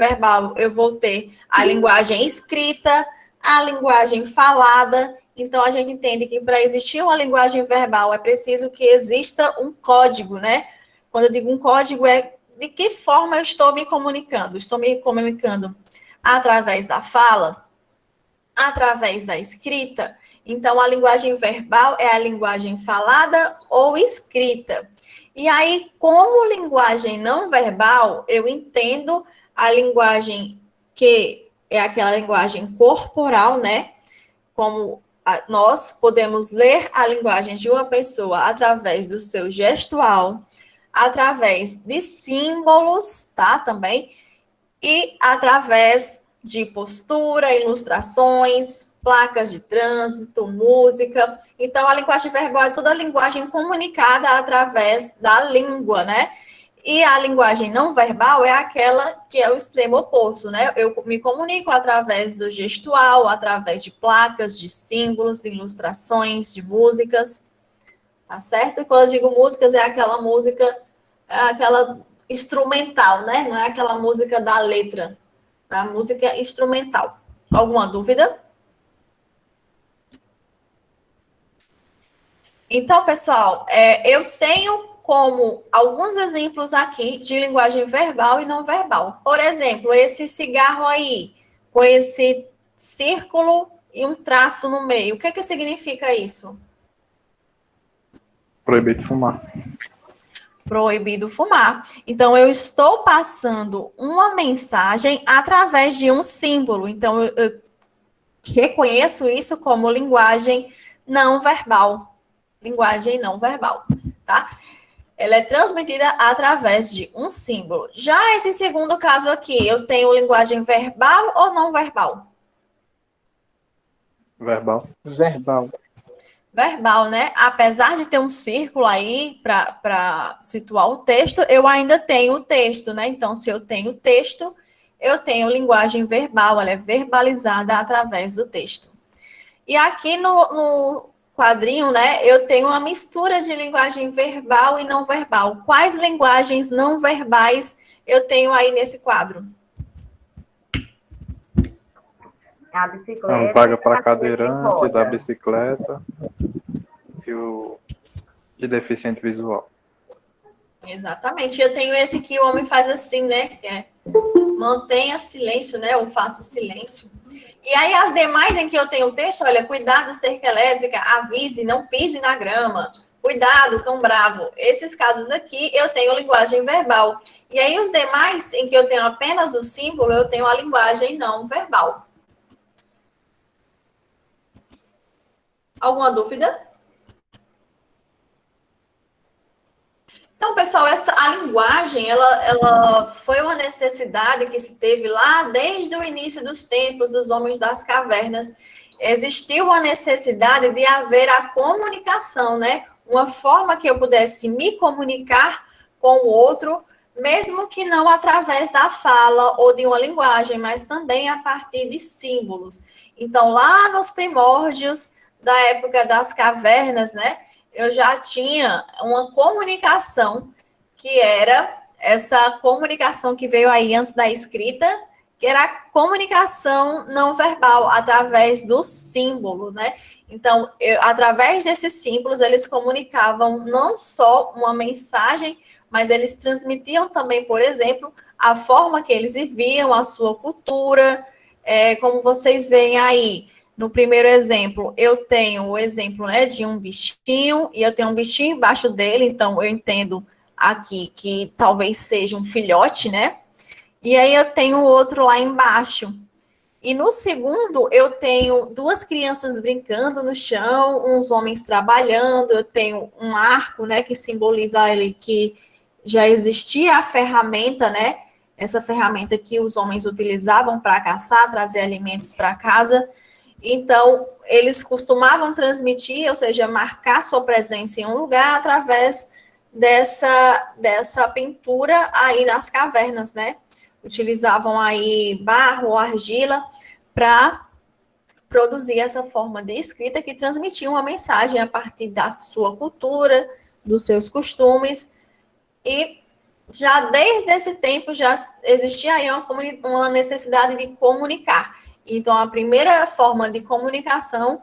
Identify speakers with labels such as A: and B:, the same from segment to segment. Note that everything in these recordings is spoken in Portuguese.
A: verbal, eu vou ter a linguagem escrita, a linguagem falada. Então, a gente entende que para existir uma linguagem verbal é preciso que exista um código, né? Quando eu digo um código, é de que forma eu estou me comunicando? Estou me comunicando através da fala, através da escrita. Então, a linguagem verbal é a linguagem falada ou escrita. E aí, como linguagem não verbal, eu entendo a linguagem que é aquela linguagem corporal, né? Como nós podemos ler a linguagem de uma pessoa através do seu gestual, através de símbolos, tá? Também, e através de postura, ilustrações, placas de trânsito, música. Então, a linguagem verbal é toda a linguagem comunicada através da língua, né? E a linguagem não verbal é aquela que é o extremo oposto, né? Eu me comunico através do gestual, através de placas, de símbolos, de ilustrações, de músicas, tá certo? E quando eu digo músicas, é aquela música, é aquela instrumental, né? Não é aquela música da letra, tá? Música instrumental. Alguma dúvida? Então, pessoal, eu tenho como alguns exemplos aqui de linguagem verbal e não verbal. Por exemplo, esse cigarro aí, com esse círculo e um traço no meio. O que que significa isso?
B: Proibido fumar.
A: Proibido fumar. Então, eu estou passando uma mensagem através de um símbolo. Então, eu reconheço isso como linguagem não verbal. Linguagem não verbal, tá? Ela é transmitida através de um símbolo. Já esse segundo caso aqui, eu tenho linguagem verbal ou não verbal?
B: Verbal.
C: Verbal.
A: Verbal, né? Apesar de ter um círculo aí para situar o texto, eu ainda tenho o texto, né? Então, se eu tenho texto, eu tenho linguagem verbal, ela é verbalizada através do texto. E aqui no quadrinho, né, eu tenho uma mistura de linguagem verbal e não verbal. Quais linguagens não verbais eu tenho aí nesse quadro?
D: A bicicleta.
B: Não paga para cadeirante, da bicicleta e o de deficiente visual.
A: Exatamente. Eu tenho esse que o homem faz assim, né? Que é mantenha silêncio, né? Ou faça silêncio. E aí, as demais em que eu tenho texto, olha, cuidado, cerca elétrica, avise, não pise na grama. Cuidado, cão bravo. Esses casos aqui, eu tenho linguagem verbal. E aí, os demais, em que eu tenho apenas o símbolo, eu tenho a linguagem não verbal. Alguma dúvida? Então, pessoal, a linguagem, ela foi uma necessidade que se teve lá desde o início dos tempos dos homens das cavernas. Existiu a necessidade de haver a comunicação, né? Uma forma que eu pudesse me comunicar com o outro, mesmo que não através da fala ou de uma linguagem, mas também a partir de símbolos. Então, lá nos primórdios da época das cavernas, né? Eu já tinha uma comunicação que era essa comunicação que veio aí antes da escrita, que era a comunicação não verbal, através do símbolo, né? Então, através desses símbolos, eles comunicavam não só uma mensagem, mas eles transmitiam também, por exemplo, a forma que eles viviam, a sua cultura, como vocês veem aí. No primeiro exemplo, eu tenho o exemplo, né, de um bichinho, e eu tenho um bichinho embaixo dele, então eu entendo aqui que talvez seja um filhote, né? E aí eu tenho outro lá embaixo. E no segundo, eu tenho duas crianças brincando no chão, uns homens trabalhando, eu tenho um arco, né, que simboliza ele que já existia a ferramenta, né? Essa ferramenta que os homens utilizavam para caçar, trazer alimentos para casa. Então, eles costumavam transmitir, ou seja, marcar sua presença em um lugar através dessa pintura aí nas cavernas, né? Utilizavam aí barro ou argila para produzir essa forma de escrita que transmitia uma mensagem a partir da sua cultura, dos seus costumes e já desde esse tempo já existia aí uma necessidade de comunicar. Então, a primeira forma de comunicação,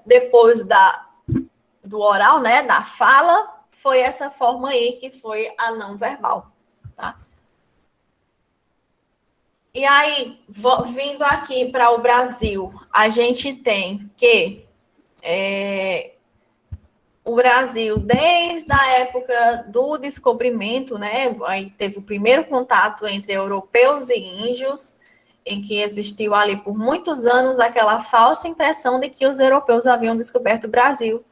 A: depois do oral, né, da fala, foi essa forma aí, que foi a não verbal, tá? E aí, vindo aqui para o Brasil, a gente tem que o Brasil, desde a época do descobrimento, né, aí teve o primeiro contato entre europeus e índios, em que existiu ali por muitos anos aquela falsa impressão de que os europeus haviam descoberto o Brasil.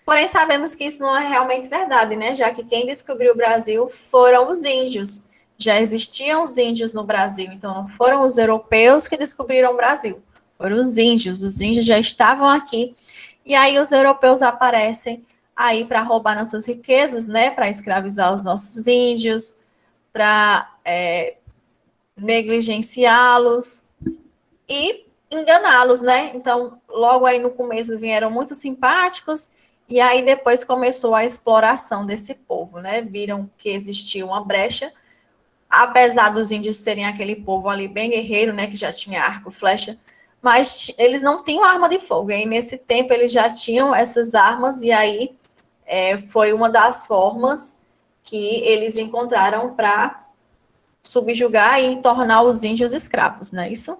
A: Porém, sabemos que isso não é realmente verdade, né, já que quem descobriu o Brasil foram os índios. Já existiam os índios no Brasil, então não foram os europeus que descobriram o Brasil, foram os índios já estavam aqui. E aí os europeus aparecem aí para roubar nossas riquezas, né, para escravizar os nossos índios, para negligenciá-los e enganá-los, né? Então, logo aí no começo vieram muito simpáticos, e aí depois começou a exploração desse povo, né? Viram que existia uma brecha, apesar dos índios serem aquele povo ali bem guerreiro, né, que já tinha arco, flecha, mas eles não tinham arma de fogo. E aí, nesse tempo, eles já tinham essas armas, e aí foi uma das formas que eles encontraram para subjugar e tornar os índios escravos, não é isso?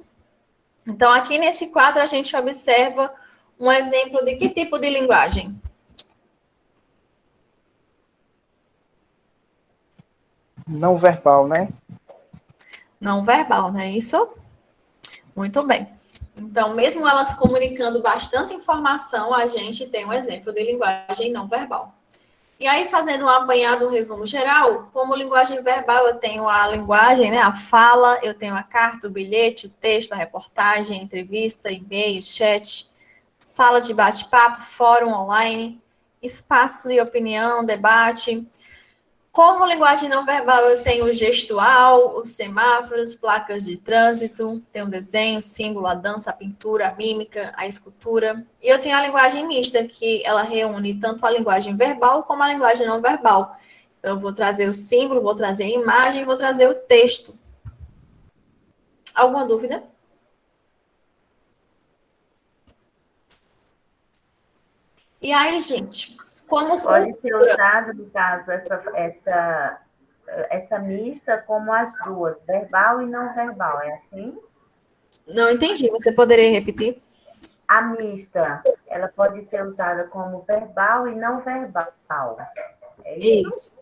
A: Então, aqui nesse quadro, a gente observa um exemplo de que tipo de linguagem?
C: Não verbal, né?
A: Não verbal, não é isso? Muito bem. Então, mesmo elas comunicando bastante informação, a gente tem um exemplo de linguagem não verbal. E aí, fazendo um apanhado, um resumo geral, como linguagem verbal, eu tenho a linguagem, né, a fala, eu tenho a carta, o bilhete, o texto, a reportagem, a entrevista, e-mail, chat, sala de bate-papo, fórum online, espaço de opinião, debate. Como linguagem não verbal, eu tenho o gestual, os semáforos, placas de trânsito, tenho o desenho, o símbolo, a dança, a pintura, a mímica, a escultura. E eu tenho a linguagem mista, que ela reúne tanto a linguagem verbal como a linguagem não verbal. Então, eu vou trazer o símbolo, vou trazer a imagem, vou trazer o texto. Alguma dúvida? E aí, gente, como
D: pode ser usado, no caso, essa mista como as duas, verbal e não verbal, é assim?
A: Não entendi, você poderia repetir?
D: A mista, ela pode ser usada como verbal e não verbal. É isso?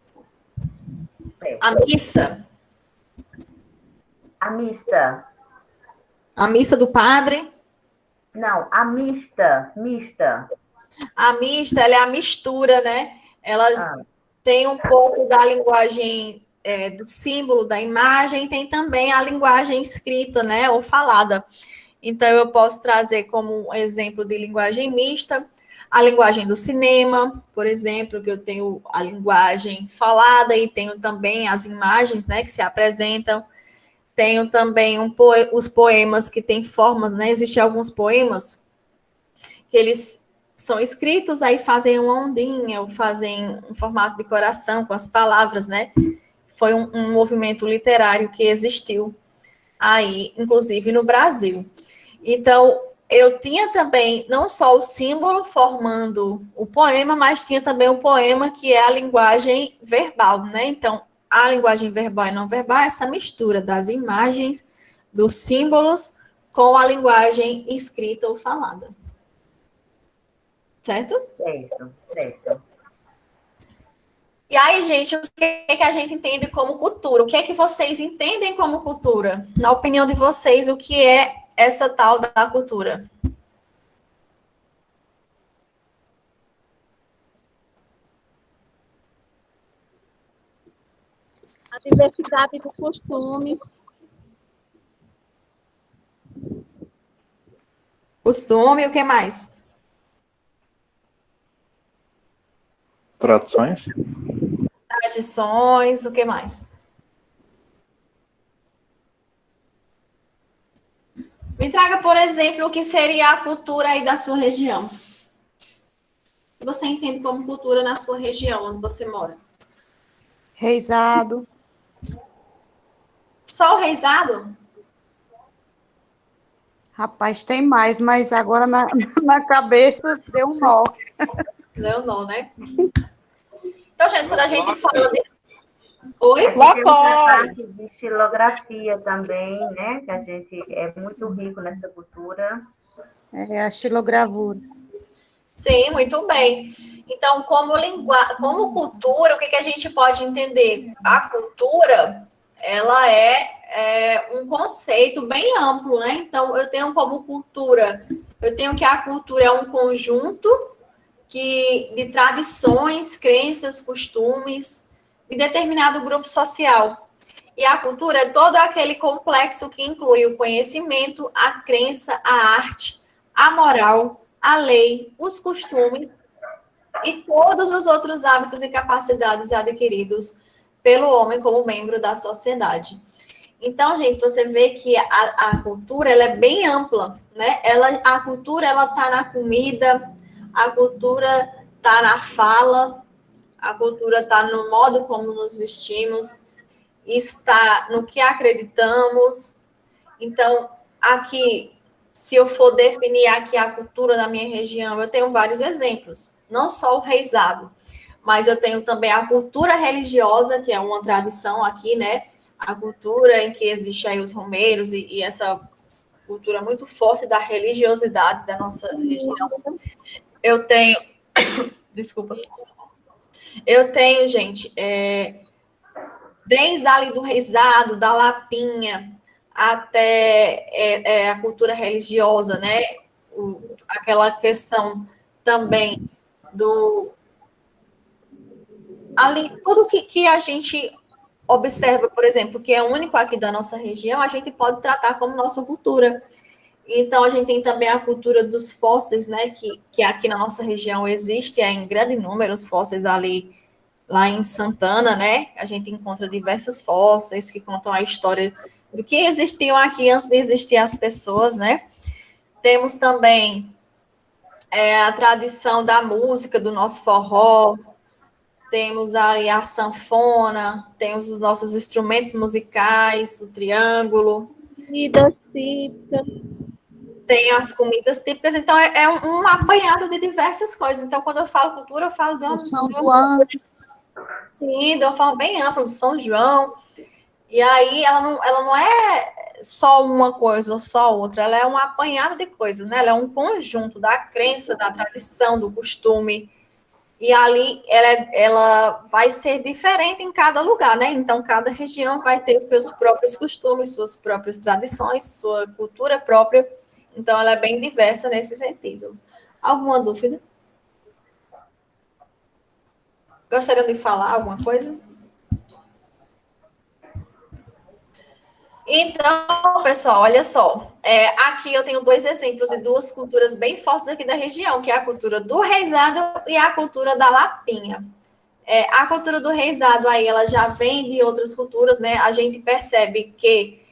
A: A missa.
D: A mista.
A: A missa do padre?
D: Não, a mista.
A: A mista, ela é a mistura, né? Ela tem um pouco da linguagem do símbolo, da imagem, e tem também a linguagem escrita, né? Ou falada. Então, eu posso trazer como exemplo de linguagem mista a linguagem do cinema, por exemplo, que eu tenho a linguagem falada e tenho também as imagens, né, que se apresentam. Tenho também os poemas que têm formas, né? Existem alguns poemas que eles são escritos, aí fazem uma ondinha, ou fazem um formato de coração com as palavras, né? Foi um movimento literário que existiu aí, inclusive no Brasil. Então, eu tinha também não só o símbolo formando o poema, mas tinha também o poema, que é a linguagem verbal, né? Então, a linguagem verbal e não verbal é essa mistura das imagens, dos símbolos, com a linguagem escrita ou falada. Certo?
D: Certo.
A: E aí, gente, o que é que a gente entende como cultura? O que é que vocês entendem como cultura? Na opinião de vocês, o que é essa tal da cultura?
E: A diversidade dos costumes.
A: Costume, o que mais?
B: Tradições.
A: Tradições, o que mais? Me traga, por exemplo, o que seria a cultura aí da sua região. O que você entende como cultura na sua região, onde você mora?
F: Reisado.
A: Só o reizado?
F: Rapaz, tem mais, mas agora na, na cabeça deu um nó.
A: Não, não, né? Então, gente, quando a gente fala de... Oi?
D: Temos a parte de estilografia também, né? Que a gente é muito rico nessa cultura.
F: É a xilogravura.
A: Sim, muito bem. Então, como cultura, o que a gente pode entender? A cultura, ela é um conceito bem amplo, né? Então, eu tenho como cultura, eu tenho que a cultura é um conjunto de tradições, crenças, costumes de determinado grupo social. E a cultura é todo aquele complexo que inclui o conhecimento, a crença, a arte, a moral, a lei, os costumes e todos os outros hábitos e capacidades adquiridos pelo homem como membro da sociedade. Então, gente, você vê que a cultura ela é bem ampla, né? A cultura ela está na comida, a cultura está na fala, a cultura está no modo como nos vestimos, está no que acreditamos. Então, aqui, se eu for definir aqui a cultura da minha região, eu tenho vários exemplos, não só o reizado, mas eu tenho também a cultura religiosa, que é uma tradição aqui, né? A cultura em que existe aí os romeiros e essa cultura muito forte da religiosidade da nossa região. Eu tenho, desculpa, eu tenho, gente, desde ali do reizado, da lapinha, até a cultura religiosa, né? Aquela questão também ali, tudo que a gente observa, por exemplo, que é único aqui da nossa região, a gente pode tratar como nossa cultura. Então, a gente tem também a cultura dos fósseis, né? Que aqui na nossa região existe em grande número os fósseis ali, lá em Santana, né? A gente encontra diversos fósseis que contam a história do que existiam aqui antes de existir as pessoas, né? Temos também a tradição da música, do nosso forró, temos aí a sanfona, temos os nossos instrumentos musicais, o triângulo.
E: Comidas típicas.
A: Tem as comidas típicas, então é um apanhado de diversas coisas. Então, quando eu falo cultura, eu falo de uma...
F: São João.
A: Sim, de uma forma bem ampla, do São João. E aí, ela não é só uma coisa ou só outra, ela é um apanhado de coisas, né? Ela é um conjunto da crença, da tradição, do costume. E ali ela vai ser diferente em cada lugar, né? Então, cada região vai ter os seus próprios costumes, suas próprias tradições, sua cultura própria. Então, ela é bem diversa nesse sentido. Alguma dúvida? Gostariam de falar alguma coisa? Então, pessoal, olha só. Aqui eu tenho dois exemplos de duas culturas bem fortes aqui da região, que é a cultura do reizado e a cultura da lapinha. A cultura do reizado aí, ela já vem de outras culturas, né? A gente percebe que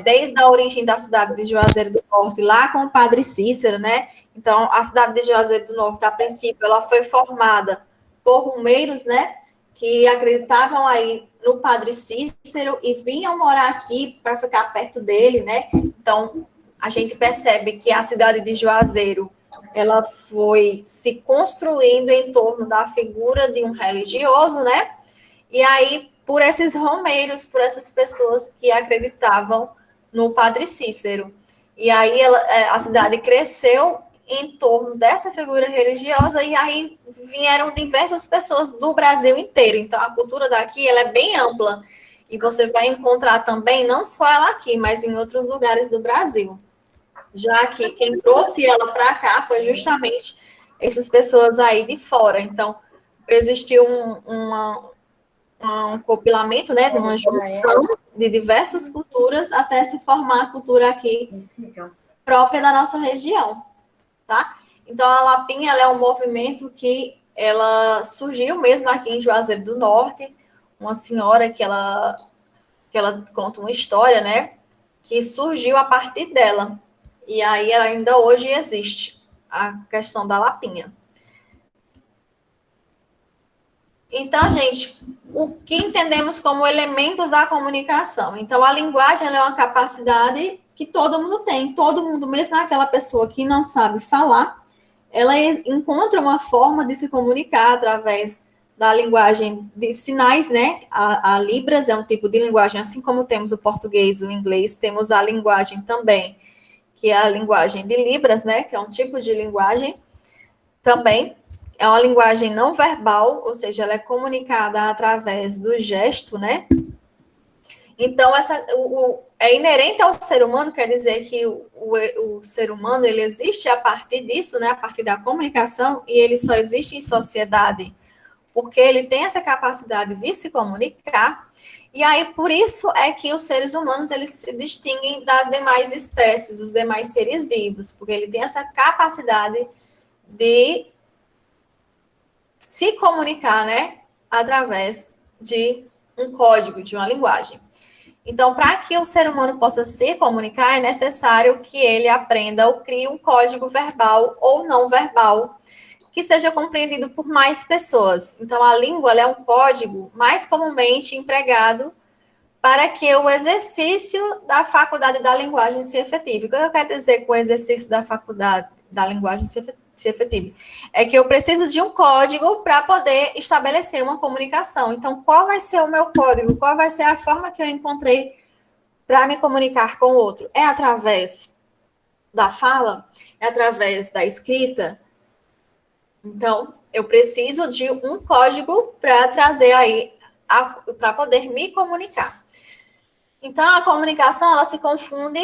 A: desde a origem da cidade de Juazeiro do Norte, lá com o padre Cícero, né? Então, a cidade de Juazeiro do Norte, a princípio, ela foi formada por romeiros, né? Que acreditavam aí no padre Cícero e vinham morar aqui para ficar perto dele, né? Então, a gente percebe que a cidade de Juazeiro, ela foi se construindo em torno da figura de um religioso, né? E aí, por esses romeiros, por essas pessoas que acreditavam no padre Cícero. E aí, a cidade cresceu em torno dessa figura religiosa, e aí vieram diversas pessoas do Brasil inteiro. Então, a cultura daqui, ela é bem ampla, e você vai encontrar também, não só ela aqui, mas em outros lugares do Brasil. Já que quem trouxe ela para cá foi justamente essas pessoas aí de fora. Então, existiu um compilamento, né, de uma junção de diversas culturas até se formar a cultura aqui própria da nossa região. Tá? Então, a Lapinha ela é um movimento que ela surgiu mesmo aqui em Juazeiro do Norte, uma senhora que ela conta uma história, né, que surgiu a partir dela. E aí, ela ainda hoje existe, a questão da Lapinha. Então, gente, o que entendemos como elementos da comunicação. Então, a linguagem ela é uma capacidade que todo mundo tem. Todo mundo, mesmo aquela pessoa que não sabe falar, ela encontra uma forma de se comunicar através da linguagem de sinais, né? A Libras é um tipo de linguagem, assim como temos o português e o inglês, temos a linguagem também, que é a linguagem de Libras, né? Que é um tipo de linguagem também. É uma linguagem não verbal, ou seja, ela é comunicada através do gesto, né? Então, é inerente ao ser humano, quer dizer que o ser humano, ele existe a partir disso, né? A partir da comunicação, e ele só existe em sociedade porque ele tem essa capacidade de se comunicar, e aí por isso é que os seres humanos eles se distinguem das demais espécies, dos demais seres vivos, porque ele tem essa capacidade de se comunicar, né, através de um código, de uma linguagem. Então, para que o ser humano possa se comunicar, é necessário que ele aprenda ou crie um código verbal ou não verbal, que seja compreendido por mais pessoas. Então, a língua é um código mais comumente empregado para que o exercício da faculdade da linguagem se efetive. O que eu quero dizer com o exercício da faculdade da linguagem se efetive? É que eu preciso de um código para poder estabelecer uma comunicação. Então, qual vai ser o meu código? Qual vai ser a forma que eu encontrei para me comunicar com o outro? É através da fala? É através da escrita? Então, eu preciso de um código para trazer aí, para poder me comunicar. Então, a comunicação, ela se confunde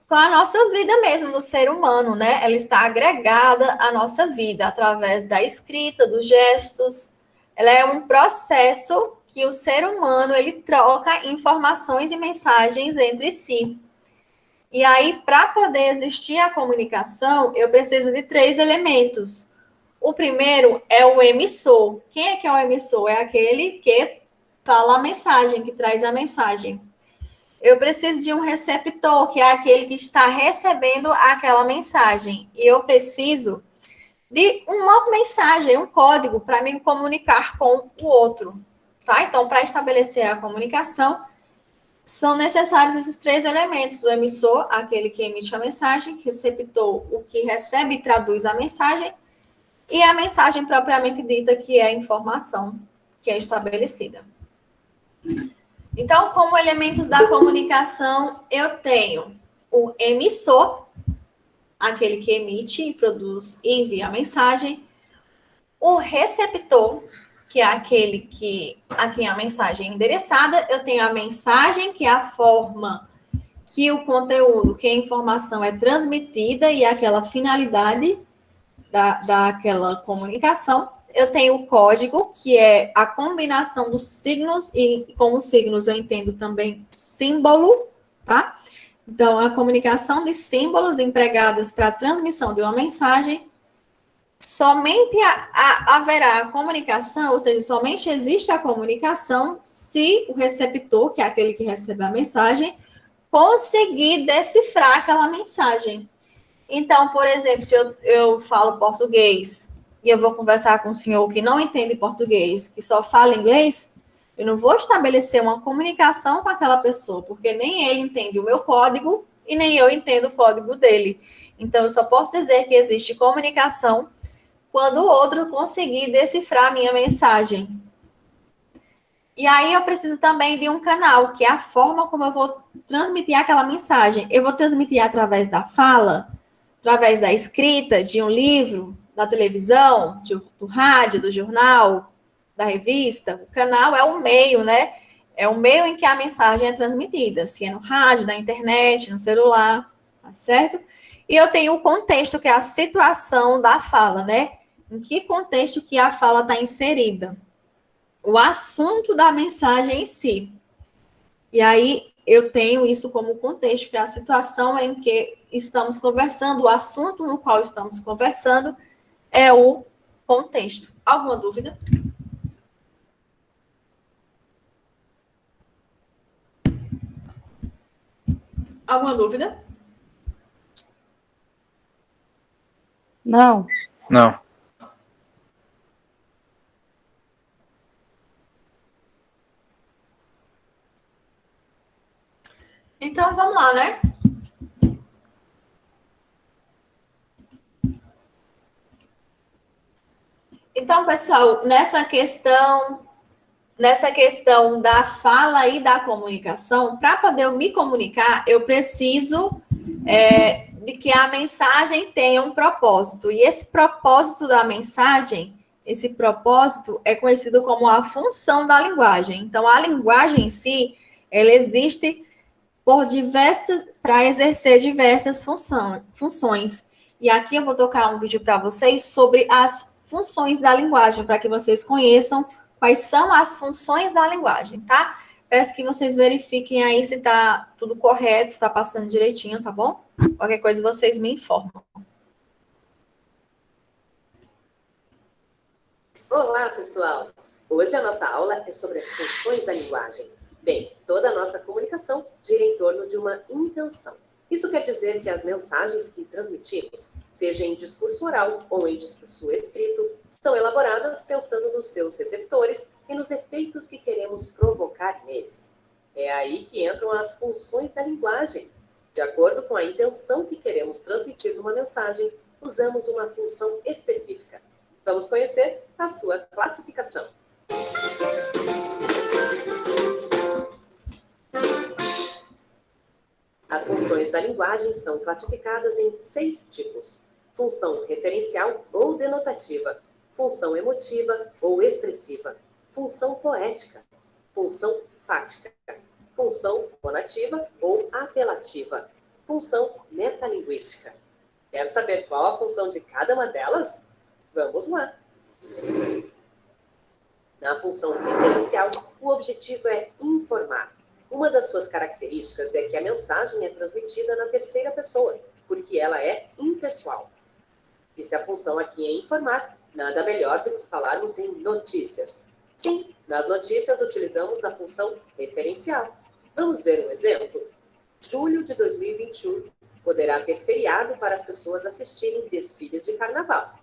A: com a nossa vida mesmo, do ser humano, né? Ela está agregada à nossa vida, através da escrita, dos gestos. Ela é um processo que o ser humano, ele troca informações e mensagens entre si. E aí, para poder existir a comunicação, eu preciso de 3 elementos. O primeiro é o emissor. Quem é que é o emissor? É aquele que fala a mensagem, que traz a mensagem. Eu preciso de um receptor, que é aquele que está recebendo aquela mensagem. E eu preciso de uma mensagem, um código, para me comunicar com o outro. Tá? Então, para estabelecer a comunicação, são necessários esses 3 elementos: o emissor, aquele que emite a mensagem; receptor, o que recebe e traduz a mensagem; e a mensagem propriamente dita, que é a informação que é estabelecida. Então, como elementos da comunicação, eu tenho o emissor, aquele que emite e produz e envia a mensagem; o receptor, que é aquele a quem a mensagem é endereçada. Eu tenho a mensagem, que é a forma que o conteúdo, que a informação é transmitida e aquela finalidade daquela comunicação. Eu tenho o código, que é a combinação dos signos, e como signos eu entendo também símbolo, tá? Então, a comunicação de símbolos empregados para a transmissão de uma mensagem. Somente haverá a comunicação, ou seja, somente existe a comunicação se o receptor, que é aquele que recebe a mensagem, conseguir decifrar aquela mensagem. Então, por exemplo, se eu falo português e eu vou conversar com um senhor que não entende português, que só fala inglês, eu não vou estabelecer uma comunicação com aquela pessoa, porque nem ele entende o meu código e nem eu entendo o código dele. Então, eu só posso dizer que existe comunicação quando o outro conseguir decifrar a minha mensagem. E aí eu preciso também de um canal, que é a forma como eu vou transmitir aquela mensagem. Eu vou transmitir através da fala, através da escrita, de um livro, da televisão, do rádio, do jornal, da revista. O canal é o meio, né? É o meio em que a mensagem é transmitida, se é no rádio, na internet, no celular, tá certo? E eu tenho o contexto, que é a situação da fala, né? Em que contexto que a fala está inserida. O assunto da mensagem em si. E aí eu tenho isso como contexto, que é a situação em que estamos conversando, o assunto no qual estamos conversando é o contexto. Alguma dúvida? Alguma dúvida?
F: Não.
B: Não.
A: Então, vamos lá, né? Então, pessoal, nessa questão da fala e da comunicação, para poder eu me comunicar, eu preciso de que a mensagem tenha um propósito. E esse propósito da mensagem, esse propósito é conhecido como a função da linguagem. Então, a linguagem em si, ela existe para exercer diversas funções. E aqui eu vou tocar um vídeo para vocês sobre as funções da linguagem, para que vocês conheçam quais são as funções da linguagem, tá? Peço que vocês verifiquem aí se está tudo correto, se está passando direitinho, tá bom? Qualquer coisa vocês me informam.
G: Olá, pessoal! Hoje a nossa aula é sobre as funções da linguagem. Bem, toda a nossa comunicação gira em torno de uma intenção. Isso quer dizer que as mensagens que transmitimos, seja em discurso oral ou em discurso escrito, são elaboradas pensando nos seus receptores e nos efeitos que queremos provocar neles. É aí que entram as funções da linguagem. De acordo com a intenção que queremos transmitir numa mensagem, usamos uma função específica. Vamos conhecer a sua classificação. As funções da linguagem são classificadas em 6 tipos: função referencial ou denotativa, função emotiva ou expressiva, função poética, função fática, função fonativa ou apelativa, função metalinguística. Quer saber qual a função de cada uma delas? Vamos lá! Na função referencial, o objetivo é informar. Uma das suas características é que a mensagem é transmitida na terceira pessoa, porque ela é impessoal. E se a função aqui é informar, nada melhor do que falarmos em notícias. Sim, nas notícias utilizamos a função referencial. Vamos ver um exemplo? Julho de 2021 poderá ter feriado para as pessoas assistirem desfiles de carnaval.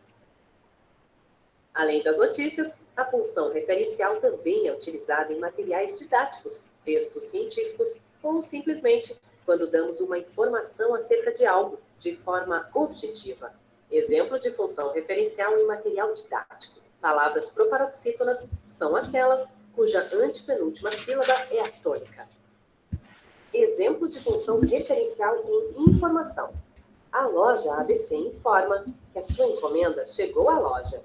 G: Além das notícias, a função referencial também é utilizada em materiais didáticos, textos científicos ou simplesmente quando damos uma informação acerca de algo de forma objetiva. Exemplo de função referencial em material didático. Palavras proparoxítonas são aquelas cuja antepenúltima sílaba é a tônica. Exemplo de função referencial em informação. A loja ABC informa que a sua encomenda chegou à loja.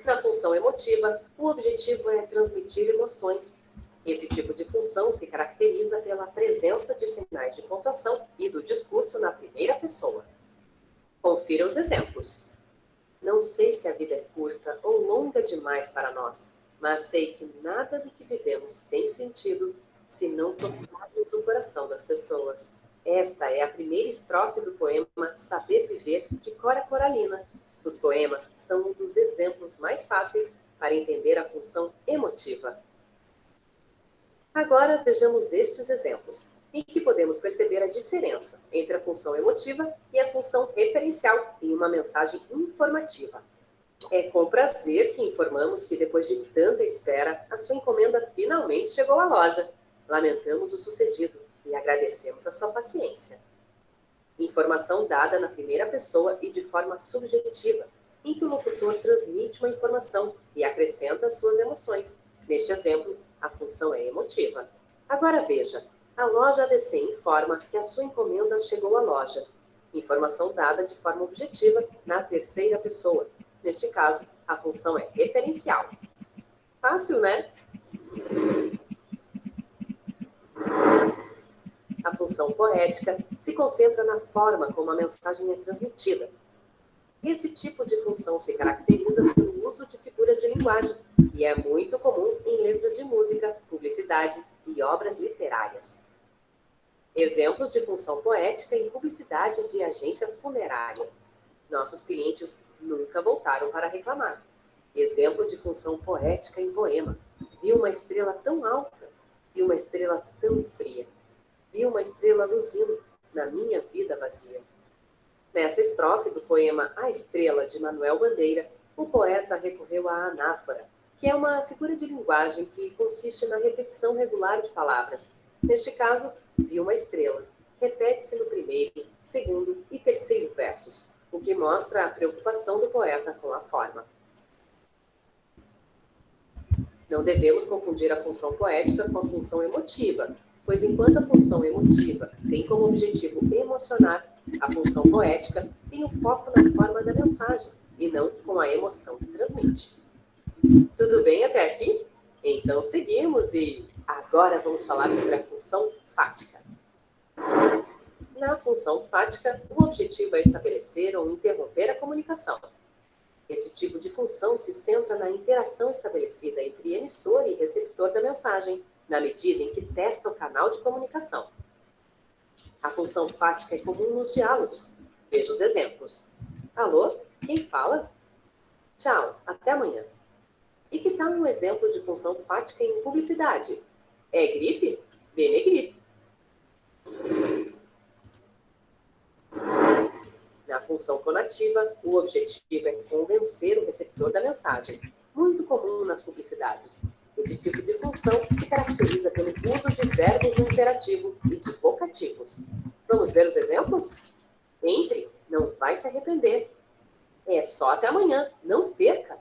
G: Na função emotiva, o objetivo é transmitir emoções. Esse tipo de função se caracteriza pela presença de sinais de pontuação e do discurso na primeira pessoa. Confira os exemplos. Não sei se a vida é curta ou longa demais para nós, mas sei que nada do que vivemos tem sentido se não tocarmos o coração das pessoas. Esta é a primeira estrofe do poema Saber Viver, de Cora Coralina. Os poemas são um dos exemplos mais fáceis para entender a função emotiva. Agora vejamos estes exemplos, em que podemos perceber a diferença entre a função emotiva e a função referencial em uma mensagem informativa. É com prazer que informamos que depois de tanta espera, a sua encomenda finalmente chegou à loja. Lamentamos o sucedido e agradecemos a sua paciência. Informação dada na primeira pessoa e de forma subjetiva, em que o locutor transmite uma informação e acrescenta as suas emoções. Neste exemplo, a função é emotiva. Agora veja, a loja ABC informa que a sua encomenda chegou à loja. Informação dada de forma objetiva na terceira pessoa. Neste caso, a função é referencial. Fácil, né? A função poética se concentra na forma como a mensagem é transmitida. Esse tipo de função se caracteriza pelo uso de figuras de linguagem e é muito comum em letras de música, publicidade e obras literárias. Exemplos de função poética em publicidade de agência funerária. Nossos clientes nunca voltaram para reclamar. Exemplo de função poética em poema. Vi uma estrela tão alta, vi uma estrela tão fria. Vi uma estrela luzindo na minha vida vazia. Nessa estrofe do poema A Estrela, de Manuel Bandeira, o poeta recorreu à anáfora, que é uma figura de linguagem que consiste na repetição regular de palavras. Neste caso, vi uma estrela. Repete-se no primeiro, segundo e terceiro versos, o que mostra a preocupação do poeta com a forma. Não devemos confundir a função poética com a função emotiva, pois enquanto a função emotiva tem como objetivo emocionar, a função poética tem o foco na forma da mensagem e não com a emoção que transmite. Tudo bem até aqui? Então seguimos e agora vamos falar sobre a função fática. Na função fática, o objetivo é estabelecer ou interromper a comunicação. Esse tipo de função se centra na interação estabelecida entre emissor e receptor da mensagem, na medida em que testa o canal de comunicação. A função fática é comum nos diálogos. Veja os exemplos. Alô, quem fala? Tchau, até amanhã. E que tal um exemplo de função fática em publicidade? É gripe? Dê-me gripe. Na função conativa, o objetivo é convencer o receptor da mensagem, muito comum nas publicidades. Esse tipo de função se caracteriza pelo uso de verbos no imperativo e de vocativos. Vamos ver os exemplos? Entre, não vai se arrepender. É só até amanhã, não perca.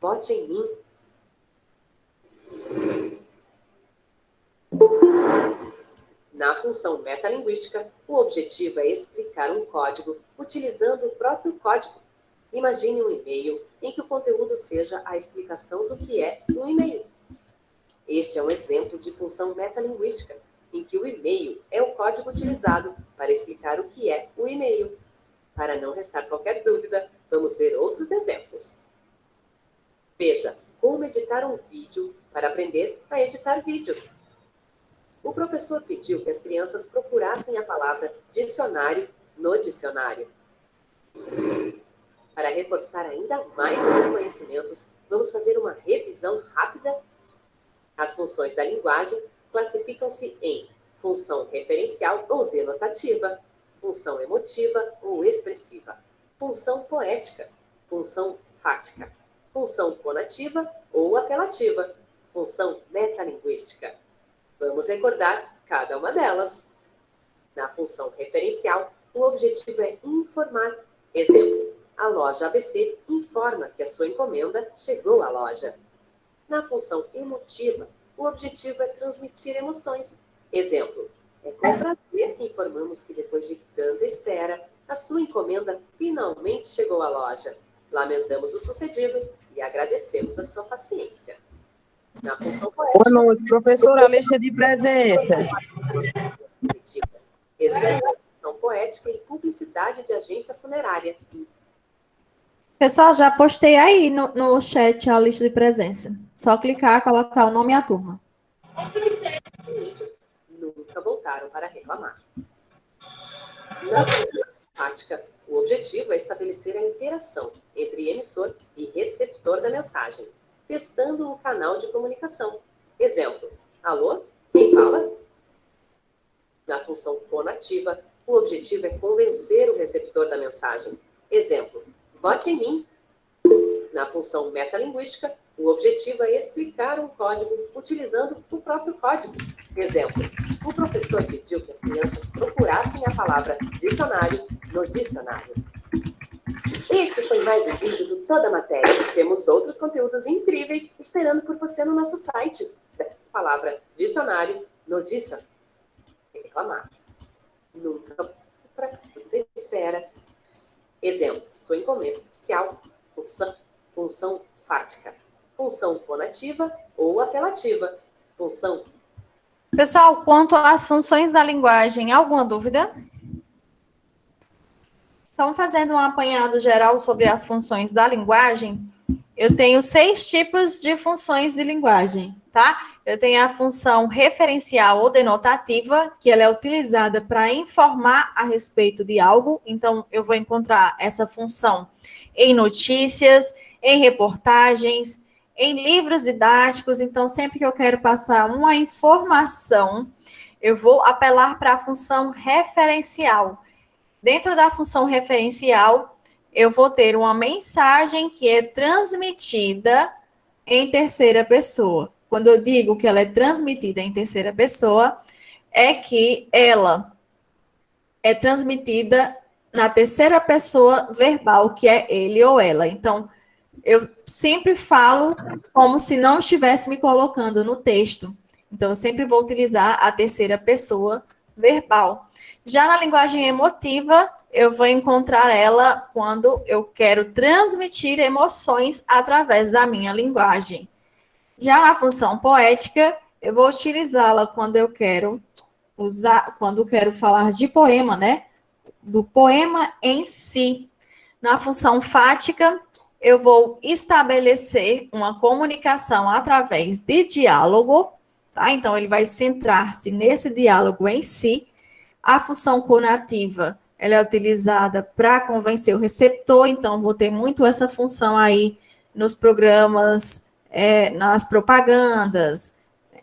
G: Vote em mim. Na função metalinguística, o objetivo é explicar um código utilizando o próprio código. Imagine um e-mail em que o conteúdo seja a explicação do que é um e-mail. Este é um exemplo de função metalinguística, em que o e-mail é o código utilizado para explicar o que é o e-mail. Para não restar qualquer dúvida, vamos ver outros exemplos. Veja como editar um vídeo para aprender a editar vídeos. O professor pediu que as crianças procurassem a palavra dicionário no dicionário. Para reforçar ainda mais esses conhecimentos, vamos fazer uma revisão rápida. As funções da linguagem classificam-se em função referencial ou denotativa, função emotiva ou expressiva, função poética, função fática, função conativa ou apelativa, função metalinguística. Vamos recordar cada uma delas. Na função referencial, o objetivo é informar. Exemplo, a loja ABC informa que a sua encomenda chegou à loja. Na função emotiva, o objetivo é transmitir emoções. Exemplo, é com prazer que informamos que depois de tanta espera, a sua encomenda finalmente chegou à loja. Lamentamos o sucedido e agradecemos a sua paciência. Na função poética...
H: Boa noite, professora, a lista de presença.
G: Exemplo, função poética e publicidade de agência funerária.
A: Pessoal, já postei aí no chat a lista de presença. Só clicar, colocar o nome e a turma.
G: Nunca voltaram para reclamar. Na função fática, o objetivo é estabelecer a interação entre emissor e receptor da mensagem, testando o canal de comunicação. Exemplo, alô, quem fala? Na função conativa, o objetivo é convencer o receptor da mensagem. Exemplo, vote em mim. Na função metalinguística, o objetivo é explicar um código utilizando o próprio código. Exemplo, o professor pediu que as crianças procurassem a palavra dicionário no dicionário. Este foi mais um vídeo do Toda Matéria. Temos outros conteúdos incríveis esperando por você no nosso site. Palavra dicionário no dicionário. Reclamar. Nunca para espera. Exemplo, sua encomenda inicial, função fática, função conativa ou apelativa, função.
A: Pessoal, quanto às funções da linguagem, alguma dúvida? Então, fazendo um apanhado geral sobre as funções da linguagem, eu tenho 6 tipos de funções de linguagem, tá? Eu tenho a função referencial ou denotativa, que ela é utilizada para informar a respeito de algo. Então, eu vou encontrar essa função em notícias, em reportagens, em livros didáticos. Então, sempre que eu quero passar uma informação, eu vou apelar para a função referencial. Dentro da função referencial, eu vou ter uma mensagem que é transmitida em terceira pessoa. Quando eu digo que ela é transmitida em terceira pessoa, é que ela é transmitida na terceira pessoa verbal, que é ele ou ela. Então, eu sempre falo como se não estivesse me colocando no texto. Então, eu sempre vou utilizar a terceira pessoa verbal. Já na linguagem emotiva, eu vou encontrar ela quando eu quero transmitir emoções através da minha linguagem. Já na função poética, eu vou utilizá-la quando eu quero falar de poema, né? Do poema em si. Na função fática, eu vou estabelecer uma comunicação através de diálogo, tá? Então, ele vai centrar-se nesse diálogo em si. A função conativa, ela é utilizada para convencer o receptor, então, vou ter muito essa função aí nos programas, nas propagandas,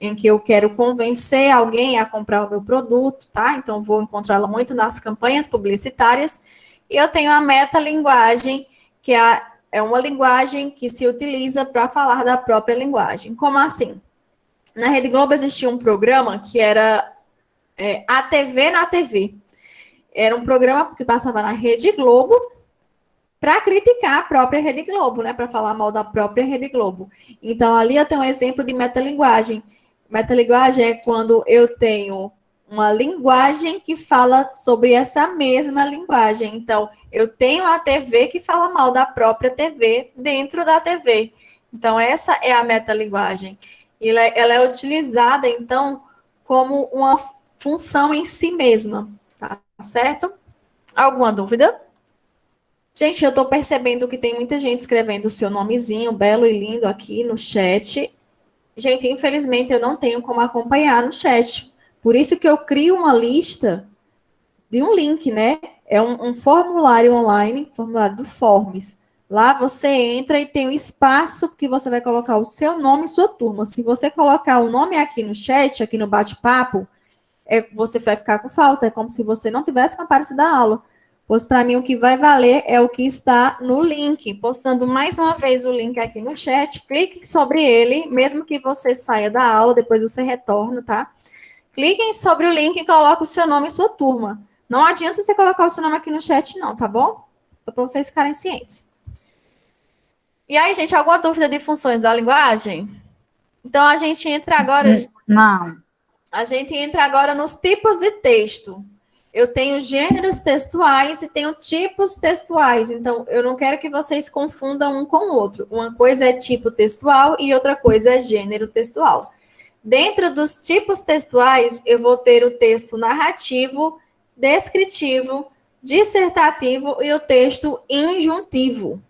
A: em que eu quero convencer alguém a comprar o meu produto, tá? Então, vou encontrá-la muito nas campanhas publicitárias. E eu tenho a metalinguagem, que é uma linguagem que se utiliza para falar da própria linguagem. Como assim? Na Rede Globo existia um programa que era A TV na TV. Era um programa que passava na Rede Globo para criticar a própria Rede Globo, né? Para falar mal da própria Rede Globo. Então, ali eu tenho um exemplo de metalinguagem. Metalinguagem é quando eu tenho uma linguagem que fala sobre essa mesma linguagem. Então, eu tenho a TV que fala mal da própria TV dentro da TV. Então, essa é a metalinguagem. Ela é utilizada, então, como uma função em si mesma, tá certo? Alguma dúvida? Gente, eu estou percebendo que tem muita gente escrevendo o seu nomezinho belo e lindo aqui no chat. Gente, infelizmente, eu não tenho como acompanhar no chat. Por isso que eu crio uma lista de um link, né? É um formulário online, formulário do Forms. Lá você entra e tem um espaço que você vai colocar o seu nome e sua turma. Se você colocar o nome aqui no chat, aqui no bate-papo, você vai ficar com falta. É como se você não tivesse comparecido da aula. Pois para mim o que vai valer é o que está no link. Postando mais uma vez o link aqui no chat, clique sobre ele, mesmo que você saia da aula, depois você retorna, tá? Cliquem sobre o link e coloque o seu nome e sua turma. Não adianta você colocar o seu nome aqui no chat não, tá bom? Para vocês ficarem cientes. E aí, gente, alguma dúvida de funções da linguagem? Então, a gente entra agora...
F: Não.
A: A gente entra agora nos tipos de texto. Eu tenho gêneros textuais e tenho tipos textuais. Então, eu não quero que vocês confundam um com o outro. Uma coisa é tipo textual e outra coisa é gênero textual. Dentro dos tipos textuais, eu vou ter o texto narrativo, descritivo, dissertativo e o texto injuntivo.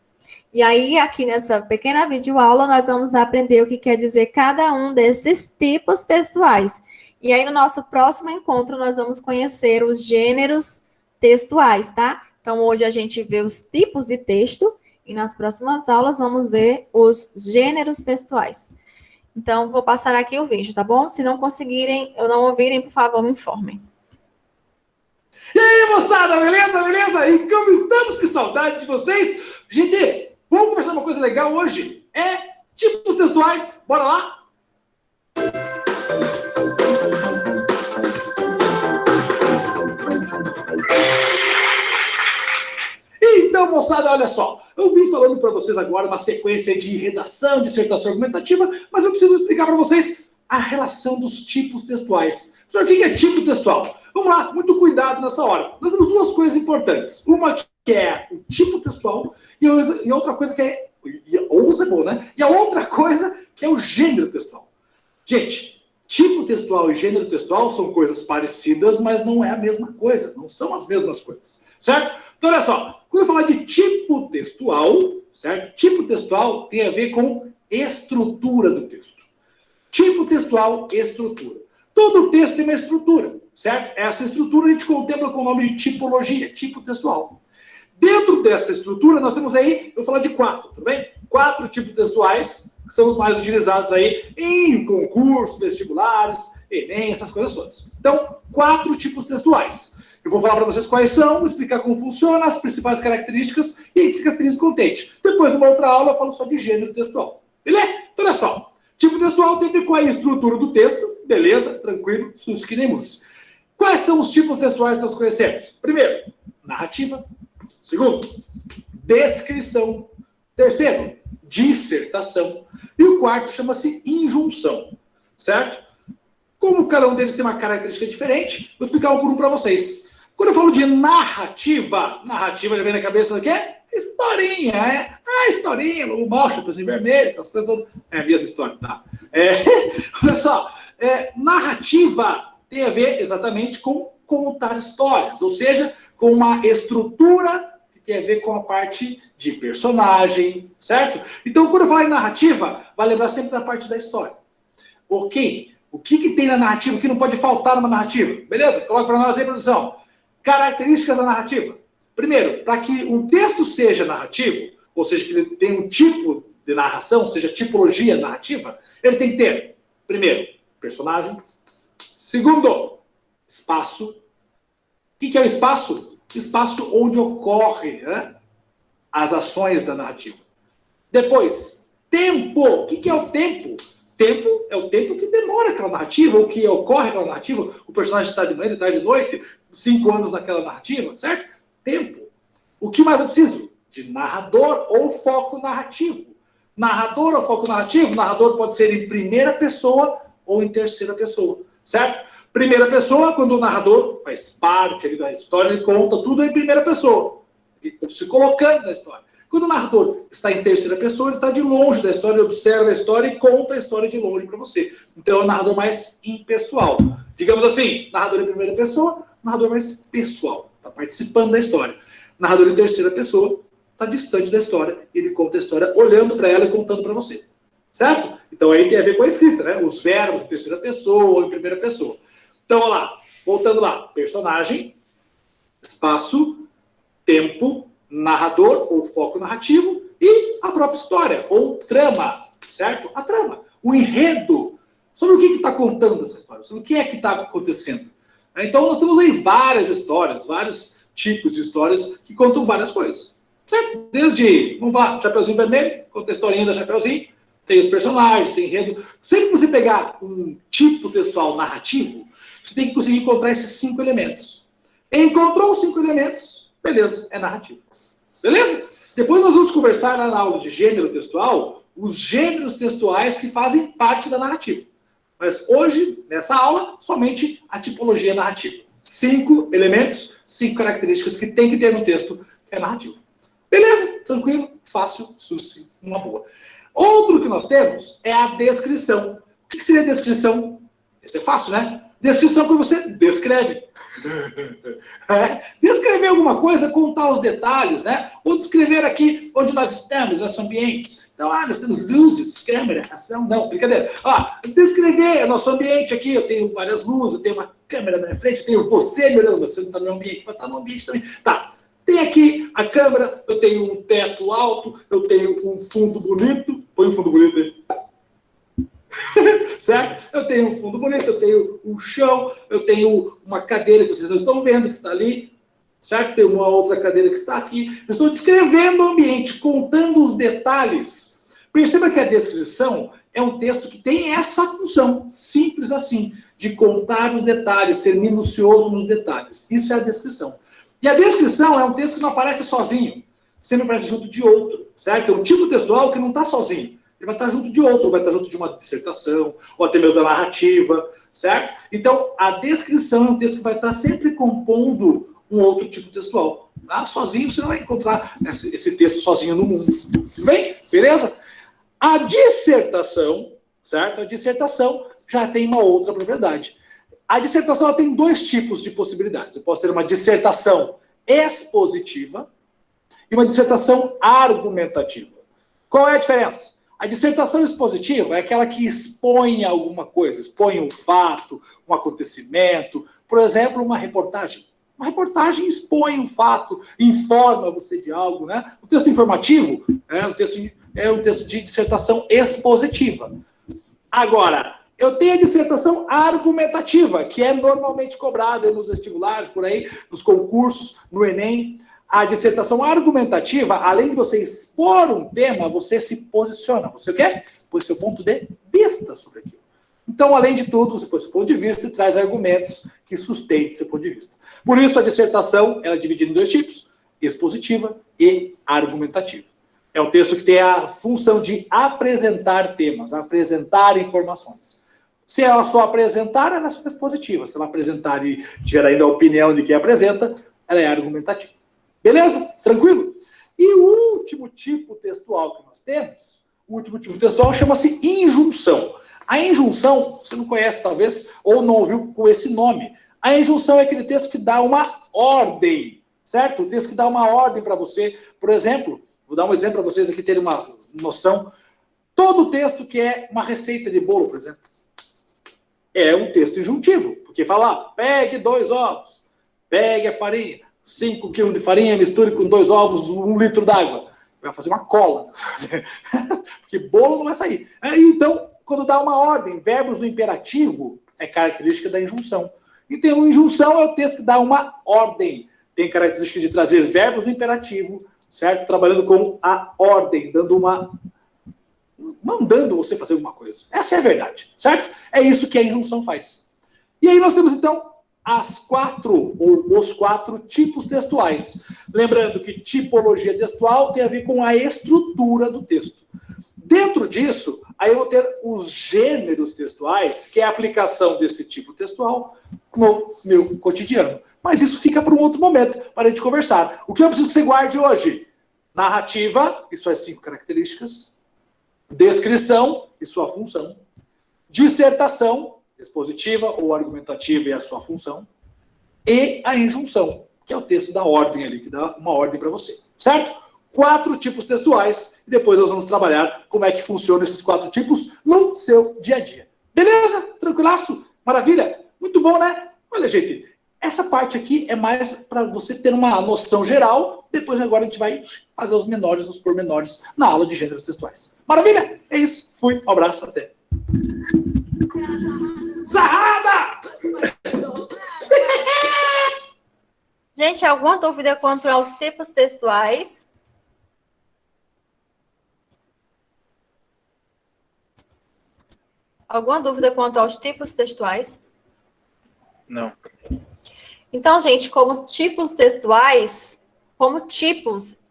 A: E aí, aqui nessa pequena videoaula, nós vamos aprender o que quer dizer cada um desses tipos textuais. E aí, no nosso próximo encontro, nós vamos conhecer os gêneros textuais, tá? Então, hoje a gente vê os tipos de texto e nas próximas aulas vamos ver os gêneros textuais. Então, vou passar aqui o vídeo, tá bom? Se não conseguirem ou não ouvirem, por favor, me informem.
I: E aí, moçada, beleza? Beleza? E como estamos? Que saudade de vocês! Gente, vamos conversar uma coisa legal hoje. Tipos textuais. Bora lá? Então, moçada, olha só. Eu vim falando para vocês agora uma sequência de redação, dissertação argumentativa, mas eu preciso explicar para vocês a relação dos tipos textuais. Professor, o que é tipo textual? Vamos lá, muito cuidado nessa hora. Nós temos duas coisas importantes. Uma que é o tipo textual e outra coisa que é... Ouça, bom, né? E a outra coisa que é o gênero textual. Gente, tipo textual e gênero textual são coisas parecidas, mas não é a mesma coisa. Não são as mesmas coisas, certo? Então, olha só. Quando eu falar de tipo textual, certo? Tipo textual tem a ver com estrutura do texto. Tipo textual, estrutura. Todo texto tem uma estrutura, certo? Essa estrutura a gente contempla com o nome de tipologia, tipo textual. Dentro dessa estrutura, nós temos aí, eu vou falar de 4, tudo bem? 4 tipos textuais, que são os mais utilizados aí em concursos, vestibulares, Enem, essas coisas todas. Então, 4 tipos textuais. Eu vou falar para vocês quais são, explicar como funciona, as principais características, e aí fica feliz e contente. Depois, numa outra aula, eu falo só de gênero textual. Beleza? Então, Olha só, tipo textual tem a ver com a estrutura do texto, beleza, tranquilo, sus que nem mus. Quais são os tipos textuais que nós conhecemos? Primeiro, narrativa. Segundo, descrição. Terceiro, dissertação. E o quarto chama-se injunção, certo? Como cada um deles tem uma característica diferente, vou explicar um por um para vocês. Quando eu falo de narrativa, narrativa já vem na cabeça do quê? Historinha, é? Ah, historinha, o Malcha, Pezinho Vermelho, as coisas todas. É a mesma história, tá? Olha só, narrativa tem a ver exatamente com contar histórias, ou seja, com uma estrutura que tem a ver com a parte de personagem, certo? Então, quando eu falar em narrativa, vai lembrar sempre da parte da história. Ok, o que tem na narrativa, o que não pode faltar numa narrativa? Beleza? Coloca para nós aí, produção. Características da narrativa. Primeiro, para que um texto seja narrativo, ou seja, que ele tenha um tipo de narração, ou seja, tipologia narrativa, ele tem que ter, primeiro, personagem. Segundo, espaço. O que é o espaço? Espaço onde ocorrem, né, as ações da narrativa. Depois, tempo. O que é o tempo? Tempo é o tempo que demora aquela narrativa, ou que ocorre aquela narrativa. O personagem está de manhã, de tarde, de noite, 5 anos naquela narrativa, certo? Tempo. O que mais eu preciso? De narrador ou foco narrativo. Narrador ou foco narrativo? Narrador pode ser em primeira pessoa ou em terceira pessoa, certo? Primeira pessoa, quando o narrador faz parte ali da história, ele conta tudo em primeira pessoa, ele se colocando na história. Quando o narrador está em terceira pessoa, ele está de longe da história, ele observa a história e conta a história de longe para você. Então é um narrador mais impessoal. Digamos assim, narrador em primeira pessoa, narrador mais pessoal, está participando da história. Narrador em terceira pessoa, está distante da história, ele conta a história olhando para ela e contando para você. Certo? Então aí tem a ver com a escrita, né? Os verbos em terceira pessoa ou em primeira pessoa. Então, olha lá, voltando lá, personagem, espaço, tempo, narrador ou foco narrativo e a própria história, ou trama, certo? A trama, o enredo, sobre o que está contando essa história, sobre o que é que está acontecendo. Então, nós temos aí várias histórias, vários tipos de histórias que contam várias coisas, certo? Desde, vamos lá, Chapeuzinho Vermelho, conta a historinha da Chapeuzinho, tem os personagens, tem enredo. Sempre que você pegar um tipo textual narrativo, você tem que conseguir encontrar esses 5 elementos. Encontrou os 5 elementos, beleza, é narrativo. Beleza? Depois nós vamos conversar na aula de gênero textual, os gêneros textuais que fazem parte da narrativa. Mas hoje, nessa aula, somente a tipologia narrativa. 5 elementos, 5 características que tem que ter no texto que é narrativo. Beleza? Tranquilo, fácil, sucinto, uma boa. Outro que nós temos é a descrição. O que seria a descrição? Isso é fácil, né? Descrição quando você descreve. Descrever alguma coisa, contar os detalhes, né? Ou descrever aqui onde nós estamos, nossos ambientes. Então, nós temos luzes, câmera, ação. Não, brincadeira. Descrever nosso ambiente aqui. Eu tenho várias luzes, eu tenho uma câmera na minha frente, eu tenho você me olhando. Você não está no meu ambiente, mas está no ambiente também. Tá. Tem aqui a câmera, eu tenho um teto alto, eu tenho um fundo bonito. Põe um fundo bonito aí. Certo? Eu tenho um fundo bonito, eu tenho um chão, eu tenho uma cadeira que vocês não estão vendo, que está ali. Certo? Tem uma outra cadeira que está aqui. Eu estou descrevendo o ambiente, contando os detalhes. Perceba que a descrição é um texto que tem essa função, simples assim, de contar os detalhes, ser minucioso nos detalhes. Isso é a descrição. E a descrição é um texto que não aparece sozinho, sempre aparece junto de outro, certo? É um tipo textual que não está sozinho. Ele vai estar junto de outro, vai estar junto de uma dissertação, ou até mesmo da narrativa, certo? Então, a descrição é um texto que vai estar sempre compondo um outro tipo textual. Tá? Sozinho, você não vai encontrar esse texto sozinho no mundo. Tudo bem? Beleza? A dissertação, certo? A dissertação já tem uma outra propriedade. A dissertação ela tem 2 tipos de possibilidades. Eu posso ter uma dissertação expositiva e uma dissertação argumentativa. Qual é a diferença? A dissertação expositiva é aquela que expõe alguma coisa, expõe um fato, um acontecimento, por exemplo, uma reportagem. Uma reportagem expõe um fato, informa você de algo, né? O texto informativo é um texto de dissertação expositiva. Agora, eu tenho a dissertação argumentativa, que é normalmente cobrada nos vestibulares, por aí, nos concursos, no Enem. A dissertação argumentativa, além de você expor um tema, você se posiciona. Você o quê? Põe seu ponto de vista sobre aquilo. Então, além de tudo, você põe seu ponto de vista e traz argumentos que sustentem seu ponto de vista. Por isso, a dissertação ela é dividida em dois tipos, expositiva e argumentativa. É um texto que tem a função de apresentar temas, apresentar informações. Se ela só apresentar, ela é só expositiva. Se ela apresentar e tiver ainda a opinião de quem apresenta, ela é argumentativa. Beleza? Tranquilo? E o último tipo textual que nós temos, o último tipo textual chama-se injunção. A injunção, você não conhece talvez, ou não ouviu com esse nome. A injunção é aquele texto que dá uma ordem, certo? O texto que dá uma ordem para você. Por exemplo, vou dar um exemplo para vocês aqui terem uma noção. Todo texto que é uma receita de bolo, por exemplo, é um texto injuntivo. Porque fala, pegue 2 ovos, pegue a farinha, 5 quilos de farinha, misture com 2 ovos, 1 litro d'água. Vai fazer uma cola. Porque bolo não vai sair. Então, quando dá uma ordem, verbos no imperativo é característica da injunção. Então, injunção é o texto que dá uma ordem. Tem característica de trazer verbos no imperativo, certo? Trabalhando com a ordem, mandando você fazer alguma coisa. Essa é a verdade, certo? É isso que a injunção faz. E aí nós temos, então, os 4 tipos textuais. Lembrando que tipologia textual tem a ver com a estrutura do texto. Dentro disso, aí eu vou ter os gêneros textuais, que é a aplicação desse tipo textual no meu cotidiano. Mas isso fica para um outro momento, para a gente conversar. O que eu preciso que você guarde hoje? Narrativa, e suas 5 características. Descrição, e sua função. Dissertação, expositiva ou argumentativa, e a sua função. E a injunção, que é o texto da ordem ali, que dá uma ordem para você. Certo? 4 tipos textuais, e depois nós vamos trabalhar como é que funcionam esses 4 tipos no seu dia a dia. Beleza? Tranquilaço? Maravilha? Muito bom, né? Olha, gente, essa parte aqui é mais para você ter uma noção geral, depois agora a gente vai fazer os pormenores na aula de gêneros textuais. Maravilha? É isso. Fui. Um abraço, até. Sarrada!
A: Gente, alguma dúvida quanto aos tipos textuais? Alguma dúvida quanto aos tipos textuais?
B: Não.
A: Então, gente, como tipos textuais,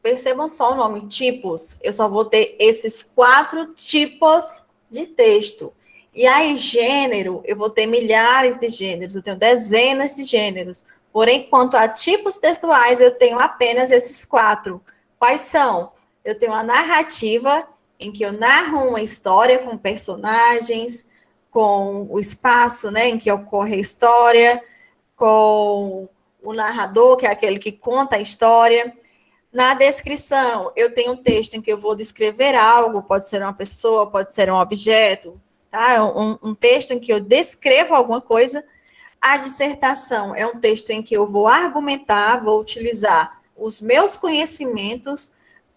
A: percebam só o nome, tipos. Eu só vou ter esses 4 tipos de texto. E aí, gênero, eu vou ter milhares de gêneros, eu tenho dezenas de gêneros. Porém, quanto a tipos textuais, eu tenho apenas esses 4. Quais são? Eu tenho a narrativa, em que eu narro uma história com personagens, com o espaço, né, em que ocorre a história, com o narrador, que é aquele que conta a história. Na descrição, eu tenho um texto em que eu vou descrever algo, pode ser uma pessoa, pode ser um objeto, tá? Um texto em que eu descrevo alguma coisa. A dissertação é um texto em que eu vou argumentar, vou utilizar os meus conhecimentos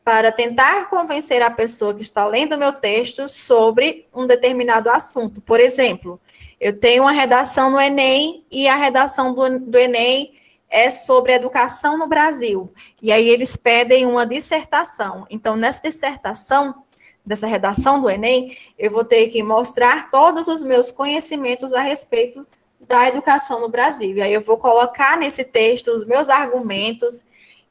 A: para tentar convencer a pessoa que está lendo o meu texto sobre um determinado assunto. Por exemplo, eu tenho uma redação no Enem e a redação do Enem é sobre educação no Brasil. E aí eles pedem uma dissertação. Então, nessa dissertação, dessa redação do Enem, eu vou ter que mostrar todos os meus conhecimentos a respeito da educação no Brasil. E aí eu vou colocar nesse texto os meus argumentos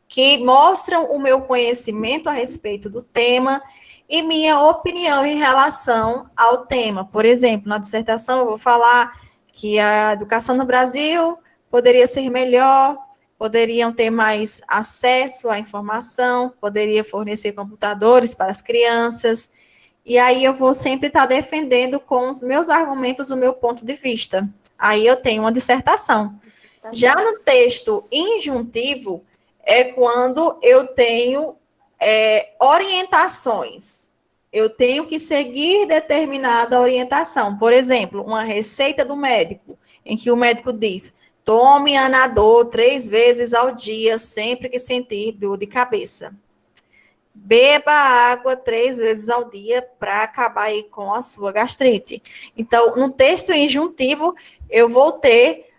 A: que mostram o meu conhecimento a respeito do tema e minha opinião em relação ao tema. Por exemplo, na dissertação eu vou falar que a educação no Brasil poderia ser melhor, poderiam ter mais acesso à informação, poderia fornecer computadores para as crianças, e aí eu vou sempre estar defendendo com os meus argumentos o meu ponto de vista. Aí eu tenho uma dissertação. Já no texto injuntivo, é quando eu tenho orientações. Eu tenho que seguir determinada orientação. Por exemplo, uma receita do médico, em que o médico diz: tome Anadol 3 vezes ao dia, sempre que sentir dor de cabeça. Beba água 3 vezes ao dia para acabar aí com a sua gastrite. Então, no texto injuntivo, eu vou ter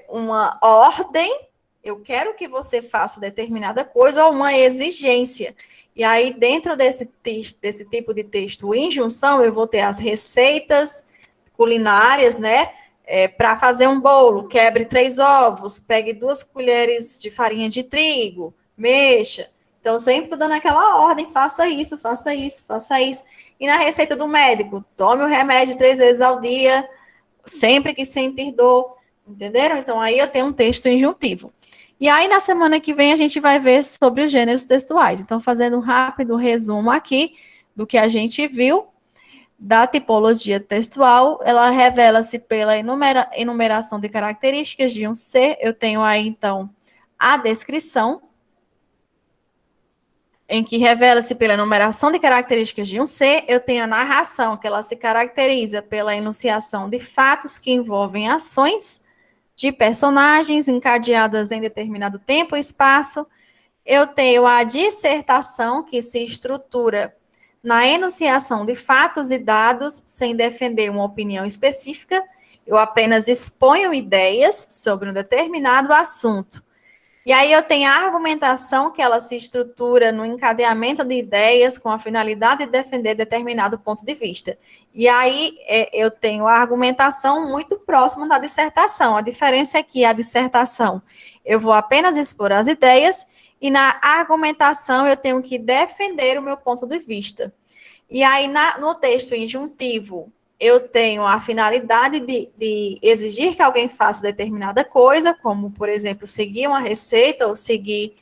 A: uma ordem Eu quero que você faça determinada coisa ou uma exigência. E aí, dentro desse tipo de texto em junção, eu vou ter as receitas culinárias, né? Para fazer um bolo, quebre 3 ovos, pegue 2 colheres de farinha de trigo, mexa. Então, sempre estou dando aquela ordem, faça isso, faça isso, faça isso. E na receita do médico, tome o remédio 3 vezes ao dia, sempre que sentir dor, entenderam? Então, aí eu tenho um texto injuntivo. E aí, na semana que vem, a gente vai ver sobre os gêneros textuais. Então, fazendo um rápido resumo aqui do que a gente viu da tipologia textual, ela revela-se pela enumeração de características de um ser. Eu tenho aí, então, a descrição, em que revela-se pela enumeração de características de um ser. Eu tenho a narração, que ela se caracteriza pela enunciação de fatos que envolvem ações de personagens encadeadas em determinado tempo e espaço. Eu tenho a dissertação, que se estrutura na enunciação de fatos e dados, sem defender uma opinião específica. Eu apenas exponho ideias sobre um determinado assunto. E aí eu tenho a argumentação, que ela se estrutura no encadeamento de ideias com a finalidade de defender determinado ponto de vista. E aí eu tenho a argumentação muito próxima da dissertação. A diferença é que a dissertação eu vou apenas expor as ideias, e na argumentação eu tenho que defender o meu ponto de vista. E aí no texto injuntivo, eu tenho a finalidade de exigir que alguém faça determinada coisa, como, por exemplo, seguir uma receita ou seguir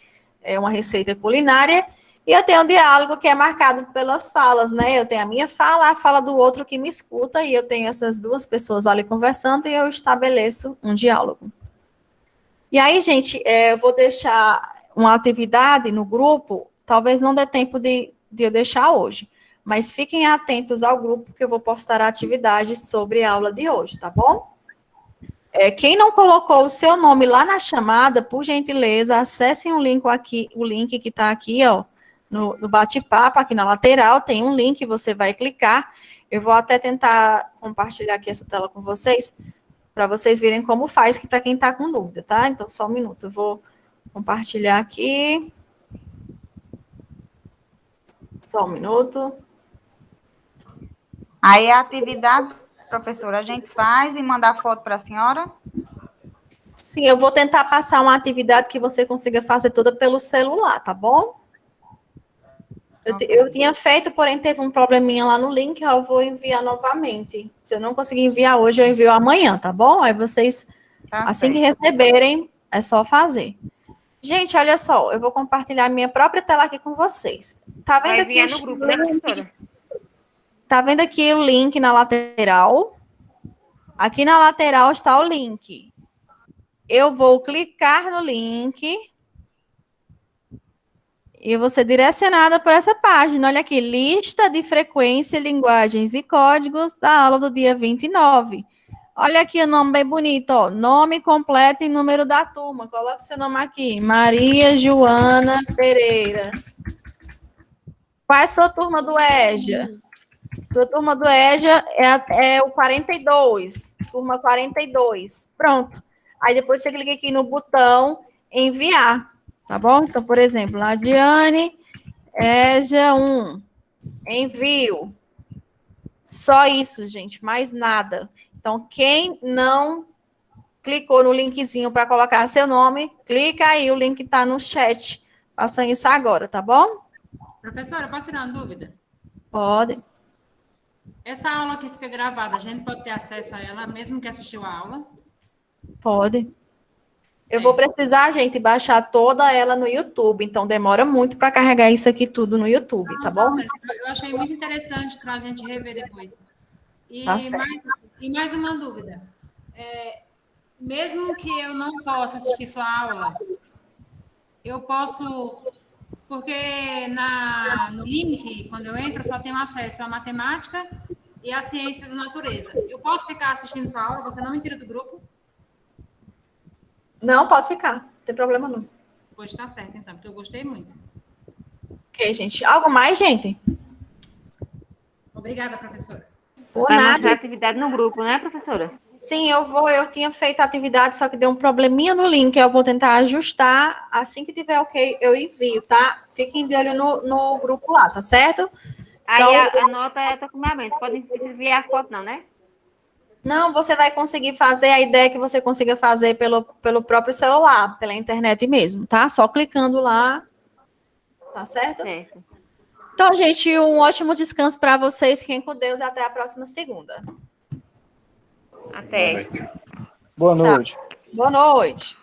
A: uma receita culinária, e eu tenho um diálogo que é marcado pelas falas, né? Eu tenho a minha fala, a fala do outro que me escuta, e eu tenho essas 2 pessoas ali conversando, e eu estabeleço um diálogo. E aí, gente, eu vou deixar uma atividade no grupo, talvez não dê tempo de eu deixar hoje, mas fiquem atentos ao grupo, que eu vou postar atividades sobre a aula de hoje, tá bom? Quem não colocou o seu nome lá na chamada, por gentileza, acessem o link que está aqui, ó, no bate-papo, aqui na lateral, tem um link, você vai clicar. Eu vou até tentar compartilhar aqui essa tela com vocês, para vocês verem como faz, que para quem está com dúvida, tá? Então, só um minuto, eu vou compartilhar aqui. Só um minuto.
F: Aí a atividade, professora, a gente faz e manda a foto para a senhora?
A: Sim, eu vou tentar passar uma atividade que você consiga fazer toda pelo celular, tá bom? Eu tinha feito, porém teve um probleminha lá no link, eu vou enviar novamente. Se eu não conseguir enviar hoje, eu envio amanhã, tá bom? Aí vocês, assim que receberem, é só fazer. Gente, olha só, eu vou compartilhar minha própria tela aqui com vocês. Tá vendo aqui
J: no grupo, né, professora?
A: Tá vendo aqui o link na lateral? Aqui na lateral está o link. Eu vou clicar no link e eu vou ser direcionada para essa página. Olha aqui, lista de frequência, linguagens e códigos da aula do dia 29. Olha aqui o nome bem bonito, ó. Nome completo e número da turma. Coloque seu nome aqui. Maria Joana Pereira. Qual é a sua turma do EJA? Sua turma do EJA é o 42. Turma 42. Pronto. Aí depois você clica aqui no botão enviar. Tá bom? Então, por exemplo, Ladiane, EJA 1. Envio. Só isso, gente. Mais nada. Então, quem não clicou no linkzinho para colocar seu nome, clica aí, o link está no chat. Façam isso agora, tá bom?
J: Professora, posso tirar uma dúvida?
A: Pode.
J: Essa aula que fica gravada, a gente pode ter acesso a ela, mesmo que assistiu a aula?
A: Pode. Eu vou precisar, gente, baixar toda ela no YouTube, então demora muito para carregar isso aqui tudo no YouTube, tá bom?
J: Eu achei muito interessante para a gente rever depois. E,
A: Tá certo.
J: mais uma dúvida. Mesmo que eu não possa assistir sua aula, eu posso... Porque no link, quando eu entro, só tenho acesso à matemática e às ciências da natureza. Eu posso ficar assistindo sua aula? Você não me tira do grupo?
A: Não, pode ficar. Não tem problema não.
J: Pois tá certo, então, porque eu gostei muito.
A: Ok, gente. Algo mais, gente?
J: Obrigada, professora.
A: Por Por
K: Vai
A: nada.
K: mostrar a atividade no grupo, né, professora?
A: Sim, eu tinha feito a atividade, só que deu um probleminha no link, eu vou tentar ajustar, assim que tiver ok, eu envio, tá? Fiquem de olho no grupo lá, tá certo?
K: Aí
A: Então,
K: a nota é documento, pode enviar a foto não, né?
A: não, você vai conseguir fazer, a ideia é que você consiga fazer pelo próprio celular, pela internet mesmo, tá? Só clicando lá, tá certo?
K: Certo.
A: Então, gente, um ótimo descanso para vocês, fiquem com Deus e até a próxima segunda.
K: Até.
C: Boa noite.
A: Boa noite.